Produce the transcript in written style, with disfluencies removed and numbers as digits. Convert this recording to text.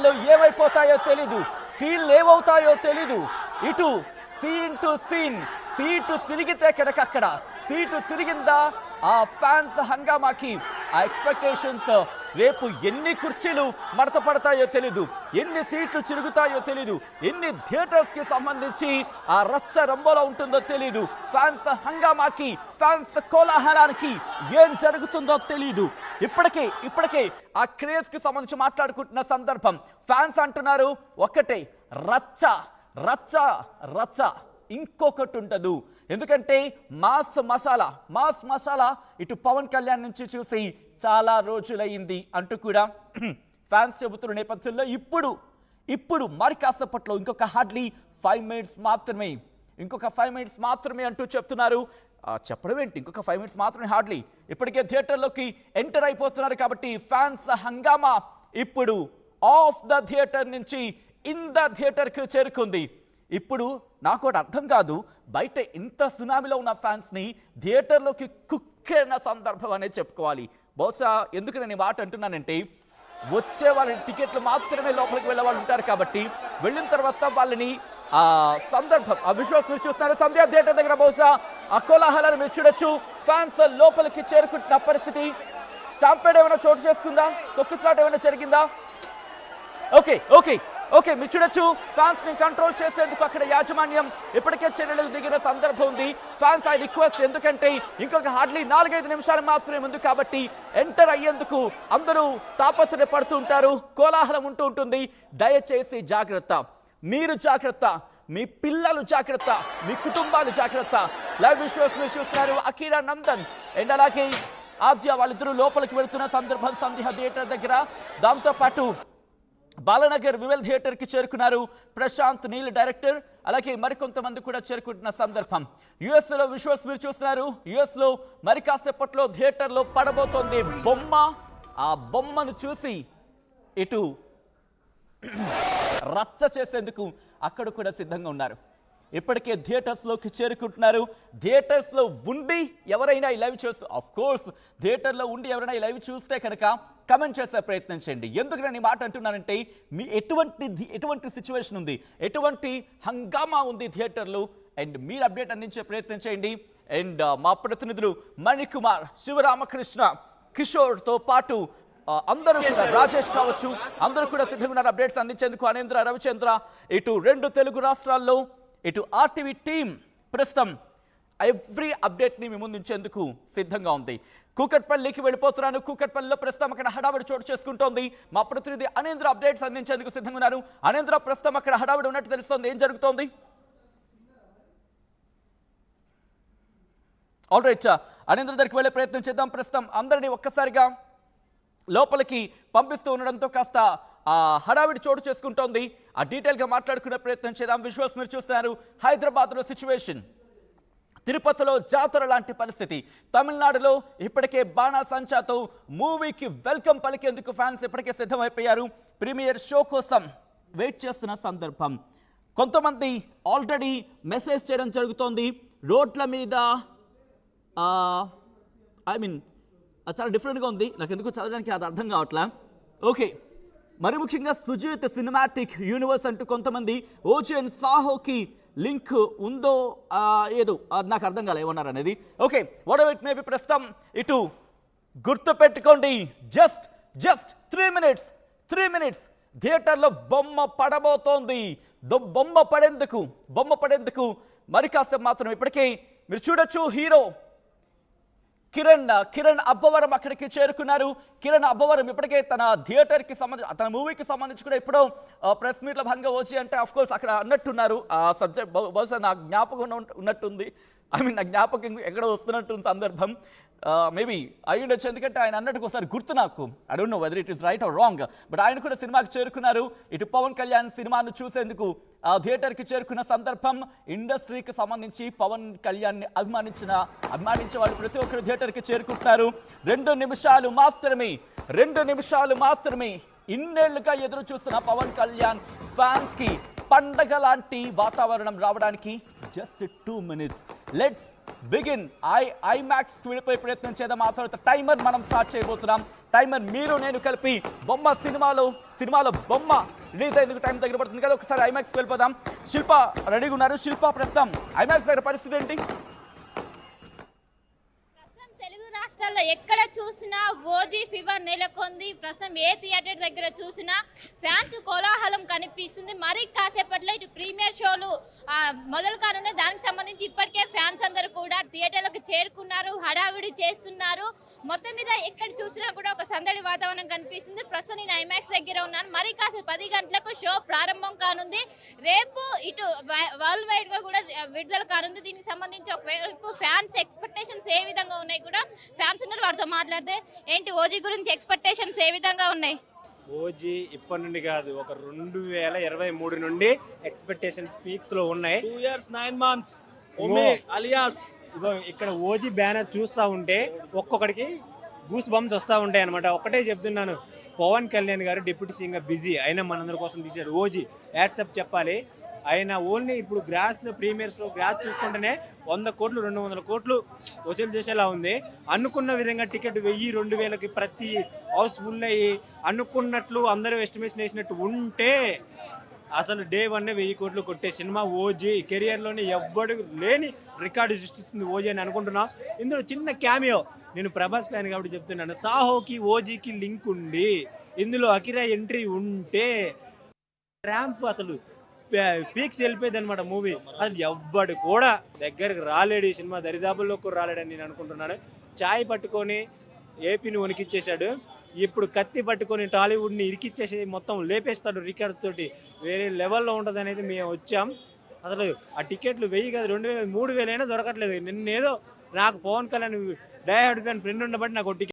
థియేటర్లో ఏమైపోతాయో తెలీదు, స్క్రీన్లు ఏమవుతాయో తెలీదు. ఇటు సీన్ టు సీన్, సీటు సిరిగితే కనుక సీటు సిరిగిందా ఆ ఫ్యాన్స్ హంగామాకి ఆ ఎక్స్పెక్టేషన్స్. రేపు ఎన్ని కుర్చీలు మడత పడతాయో తెలీదు, ఎన్ని సీట్లు చిరుగుతాయో తెలీదు, ఎన్ని థియేటర్స్కి సంబంధించి ఆ రచ్చ రంబోలో ఉంటుందో తెలీదు. ఫ్యాన్స్ హంగామాకి, ఫ్యాన్స్ కోలాహలానికి ఏం జరుగుతుందో తెలీదు. ఇప్పటికే ఆ క్రేజ్కి సంబంధించి మాట్లాడుకుంటున్న సందర్భం. ఫ్యాన్స్ అంటున్నారు ఒకటే, రచ్చ రచ్చ రచ్చ, ఇంకొకటి ఉండదు. ఎందుకంటే మాస్ మసాలా ఇటు పవన్ కళ్యాణ్ నుంచి చూసి చాలా రోజులైంది అంటూ కూడా ఫ్యాన్స్ చెబుతున్న నేపథ్యంలో ఇప్పుడు మరి కాసేపట్లో ఇంకొక హార్డ్లీ 5 minutes మాత్రమే, ఇంకొక 5 minutes మాత్రమే అంటూ చెప్తున్నారు. చెప్పడం ఏంటి, ఇంకొక 5 minutes మాత్రమే హార్డ్లీ. ఇప్పటికే థియేటర్లోకి ఎంటర్ అయిపోతున్నారు కాబట్టి ఫ్యాన్స్ హంగామా ఇప్పుడు ఆఫ్ ద థియేటర్ నుంచి ఇన్ ద థియేటర్కి చేరుకుంది. ఇప్పుడు నాకు ఒకటి అర్థం కాదు, బయట ఇంత సునామీలో ఉన్న ఫ్యాన్స్ని థియేటర్లోకి కుక్కేన సందర్భం అనేది చెప్పుకోవాలి. బహుశా ఎందుకు నేను ఈ మాట అంటున్నానంటే, వచ్చే వాళ్ళ టికెట్లు మాత్రమే లోపలికి వెళ్ళే వాళ్ళు ఉంటారు కాబట్టి వెళ్ళిన తర్వాత వాళ్ళని ఆ సందర్భం, ఆ విజువల్స్ మీరు చూస్తున్నారు. సంధ్యా థియేటర్ దగ్గర బహుశా ఆ కోలాహలాన్ని మీరు చూడొచ్చు. ఫ్యాన్స్ లోపలికి చేరుకుంటున్న పరిస్థితి. స్టాంపేడ్ ఏమైనా చోటు చేసుకుందా, తొక్కిసలాట ఏమైనా జరిగిందా? ఓకే మీరు చూడొచ్చు. ఫ్యాన్స్ ని కంట్రోల్ చేసేందుకు అక్కడ యాజమాన్యం ఇప్పటికే చర్యలు దిగిన సందర్భం ఉంది. ఫ్యాన్స్ ఐ రిక్వెస్ట్, ఎందుకంటే ఇంకొక హార్డ్లీ 4-5 నిమిషాలు మాత్రమే ఉంది కాబట్టి ఎంటర్ అయ్యేందుకు అందరూ తాపత్రయ పడుతూ ఉంటారు, కోలాహలం ఉంటూ ఉంటుంది. దయచేసి జాగ్రత్త, మీరు జాగ్రత్త, మీ పిల్లలు జాగ్రత్త, మీ కుటుంబాలు జాగ్రత్త. లైవ్ విజువల్స్ మీరు చూస్తున్నారు. అఖీరా నందన్ అండ్ అలాగే ఆద్య వాళ్ళిద్దరూ లోపలికి వెళుతున్న సందర్భం సంధ్య థియేటర్ దగ్గర. దాంతోపాటు బాలనగర్ వివెల్ థియేటర్కి చేరుకున్నారు ప్రశాంత్ నీల్ డైరెక్టర్, అలాగే మరికొంతమంది కూడా చేరుకుంటున్న సందర్భం. యుఎస్లో విజువల్స్ మీరు చూస్తున్నారు. యుఎస్లో మరి కాసేపట్లో థియేటర్లో పడబోతోంది బొమ్మ. ఆ బొమ్మను చూసి ఇటు రచ్చ చేసేందుకు అక్కడ కూడా సిద్ధంగా ఉన్నారు. ఇప్పటికే థియేటర్స్లోకి చేరుకుంటున్నారు. థియేటర్స్లో ఉండి ఎవరైనా ఈ లైవ్ చూస్తే, ఆఫ్ కోర్స్ థియేటర్లో ఉండి ఎవరైనా ఈ లైవ్ చూస్తే కనుక కమెంట్ చేసే ప్రయత్నం చేయండి. ఎందుకు నేను ఈ మాట అంటున్నానంటే, మీ ఎటువంటి సిచ్యువేషన్ ఉంది, ఎటువంటి హంగామా ఉంది థియేటర్లు, అండ్ మీరు అప్డేట్ అందించే ప్రయత్నం చేయండి. అండ్ మా ప్రతినిధులు మణికుమార్, శివరామకృష్ణ, కిషోర్తో పాటు అందరూ కూడా, రాజేష్ కావచ్చు, అందరూ కూడా సిద్ధంగా ఉన్నారు అప్డేట్స్ అందించేందుకు. అనేంద్ర, రవిచంద్ర, ఇటు 2 తెలుగు రాష్ట్రాల్లో ఇటు ఆర్టీవీ టీం ప్రస్తుతం ఎవ్రీ అప్డేట్ని మీ ముందు ఉంచేందుకు సిద్ధంగా ఉంది. కూకట్పల్లికి వెళ్ళిపోతున్నాను. కూకట్పల్లిలో ప్రస్తుతం అక్కడ హడావిడి చోటు చేసుకుంటోంది. మా ప్రతినిధి అనేంద్ర అప్డేట్స్ అందించేందుకు సిద్ధంగా ఉన్నారు. అనేంద్ర, ప్రస్తుతం అక్కడ హడావిడి ఉన్నట్టు తెలుస్తోంది, ఏం జరుగుతోంది? ఆల్ రైట్, అనేంద్ర దగ్గరికి వెళ్ళే ప్రయత్నం చేద్దాం. ప్రస్తుతం అందరినీ ఒక్కసారిగా లోపలికి పంపిస్తూ ఉండడంతో కాస్త హడావిడి చోటు చేసుకుంటోంది. ఆ డీటెయిల్గా మాట్లాడుకునే ప్రయత్నం చేద్దాం. విజువల్స్ మీరు చూస్తున్నారు. హైదరాబాద్లో సిచ్యువేషన్, తిరుపతిలో జాతర లాంటి పరిస్థితి, తమిళనాడులో ఇప్పటికే బాణాసంచాతో మూవీకి వెల్కమ్ పలికేందుకు ఫ్యాన్స్ ఇప్పటికే సిద్ధమైపోయారు. ప్రీమియర్ షో కోసం వెయిట్ చేస్తున్న సందర్భం. కొంతమంది ఆల్రెడీ మెసేజ్ చేయడం జరుగుతోంది. రోడ్ల మీద చాలా డిఫరెంట్గా ఉంది, నాకు ఎందుకు చదవడానికి అది అర్థం కావట్లా. ఓకే, మరి ముఖ్యంగా సుజిత్ సినిమాటిక్ యూనివర్స్ అంటూ కొంతమంది ఓజీ అండ్ సాహోకి లింక్ ఉందో ఏదో అది నాకు అర్థం కాలే ఏమన్నారు అనేది. Okay, what ever it may be, ప్రస్తుతం ఇటు గుర్తు పెట్టుకోండి, జస్ట్ 3 minutes థియేటర్లో బొమ్మ పడబోతోంది. బొమ్మ పడేందుకు మరి కాసేపు మాత్రం. ఇప్పటికే మీరు చూడొచ్చు, హీరో కిరణ్ అబ్బవరం అక్కడికి చేరుకున్నారు. కిరణ్ అబ్బవరం ఇప్పటికే తన థియేటర్కి సంబంధించి, తన మూవీకి సంబంధించి కూడా ఇప్పుడు ప్రెస్ మీట్లో భాగంగా వచ్చి అంటే అఫ్ కోర్స్ అక్కడ అన్నట్టున్నారు. ఆ సబ్జెక్ట్ బహుశా నాకు జ్ఞాపకం ఉన్నట్టుంది, నా జ్ఞాపకం ఎక్కడో వస్తున్నట్టు సందర్భం. మేబీ అయి ఉండొచ్చు, ఎందుకంటే ఆయన అన్నట్టుకు ఒకసారి గుర్తు నాకు. I don't know whether it is right are wrong, but ఆయన కూడా సినిమాకి చేరుకున్నారు. ఇటు పవన్ కళ్యాణ్ సినిమాను చూసేందుకు థియేటర్కి చేరుకున్న సందర్భం. ఇండస్ట్రీకి సంబంధించి పవన్ కళ్యాణ్ని అభిమానించే వాళ్ళు ప్రతి ఒక్కరు థియేటర్కి చేరుకుంటున్నారు. 2 నిమిషాలు మాత్రమే ఇన్నేళ్లుగా ఎదురు చూస్తున్న పవన్ కళ్యాణ్ ఫ్యాన్స్కి పండగ లాంటి వాతావరణం రావడానికి just 2 minutes. Let's begin. IMAX వెళ్ళిపోయే ప్రయత్నం చేద్దాం. ఆ తర్వాత టైమర్ మనం స్టార్ట్ చేయబోతున్నాం. టైమర్ మీరు నేను కలిపి బొమ్మ సినిమాలో బొమ్మ రిలీజ్ అయ్యేందుకు టైం దగ్గర పడుతుంది కదా. ఒకసారి ఐమాక్స్కి వెళ్ళిపోదాం. శిల్ప రెడీగా ఉన్నారు. శిల్ప, ప్రస్తుతం ఐమాక్స్ దగ్గర పరిస్థితి ఏంటి? తెలుగు రాష్ట్రాల్లో ఎక్కడ చూసినా ఓజీ ఫీవర్ నెలకొంది. ప్రస్తుతం ఏ థియేటర్ దగ్గర చూసినా ఫ్యాన్స్ కోలాహలం కనిపిస్తుంది. మరి కాసేపట్లో ఇటు ప్రీమియర్ షోలు మొదలు కానున్నాయి. దానికి సంబంధించి ఇప్పటికే ఫ్యాన్స్ అందరూ కూడా థియేటర్లకు చేరుకున్నారు, హడావిడి చేస్తున్నారు. మొత్తం మీద ఎక్కడ చూసినా కూడా ఒక సందడి వాతావరణం కనిపిస్తుంది. ప్రస్తుతం నేను ఐమాక్స్ దగ్గర ఉన్నాను. మరి కాసేపు 10 గంటలకు షో ప్రారంభం కానుంది. రేపు ఇటు వరల్డ్ వైడ్ గా కూడా విడుదల కానుంది. దీనికి సంబంధించి ఒకవైపు ఫ్యాన్స్ ఎక్స్పెక్టేషన్స్ ఏ విధంగా ఉన్నాయి కూడా ఫ్యాన్స్ ఉన్నారు, వారితో మాట్లాడితే ఏంటి ఓజీ గురించి ఎక్స్పెక్టేషన్స్ ఏ విధంగా ఉన్నాయి? ఓజీ ఇప్పటి నుండి కాదు, ఒక 2023 నుండి ఎక్స్పెక్టేషన్స్ పీక్స్ లో ఉన్నాయి. 2 years 9 months అలియాస్ ఇక్కడ ఓజీ బ్యానర్ చూస్తూ ఉంటే ఒక్కొక్కడికి గూస్ బంప్స్ వస్తూ ఉంటాయి అనమాట. ఒకటే చెప్తున్నాను, పవన్ కళ్యాణ్ గారు డిప్యూటీ సీఎం గా బిజీ అయినా మనందరి కోసం తీసాడు. ఓజీ యాడ్సప్ చెప్పాలి. ఆయన ఓన్లీ ఇప్పుడు గ్రాస్ ప్రీమియర్ షో గ్రాస్ చూసుకుంటేనే 100 కోట్లు 200 కోట్లు వసూలు చేసేలా ఉంది. అనుకున్న విధంగా టికెట్ 1000-2000కి ప్రతి హౌస్ ఫుల్ అయ్యి అనుకున్నట్లు అందరూ ఎస్టిమేషన్ వేసినట్టు ఉంటే అసలు డే 1 1000 కోట్లు కొట్టే సినిమా ఓజీ. కెరియర్లోనే ఎవ్వడు లేని రికార్డు సృష్టిస్తుంది ఓజీ అని అనుకుంటున్నాం. ఇందులో చిన్న క్యామియో, నేను ప్రభాస్ ఫ్యాన్ కాబట్టి చెప్తున్నాను, సాహోకి ఓజీకి లింక్ ఉండి ఇందులో అకిరా ఎంట్రీ ఉంటే ర్యాంప్ అసలు పీక్స్ వెళ్ళిపోయింది అనమాట మూవీ. అసలు ఎవ్వడు కూడా దగ్గరికి రాలేడు, ఈ సినిమా దరిదాపుల్లోకి రాలేడని నేను అనుకుంటున్నాను. ఛాయ్ పట్టుకొని ఏపీని వణికిచ్చేశాడు. ఇప్పుడు కత్తి పట్టుకొని టాలీవుడ్ని ఇరికిచ్చేసి మొత్తం లేపేస్తాడు రికార్డ్స్ తోటి. వేరే లెవెల్లో ఉంటుంది అనేది మేము వచ్చాం. అసలు ఆ టికెట్లు 1000 కాదు 2000 3000 అయినా దొరకట్లేదు. నిన్నేదో నాకు Pawan Kalyan die hard fan friend ఉండబట్టి నాకు టికెట్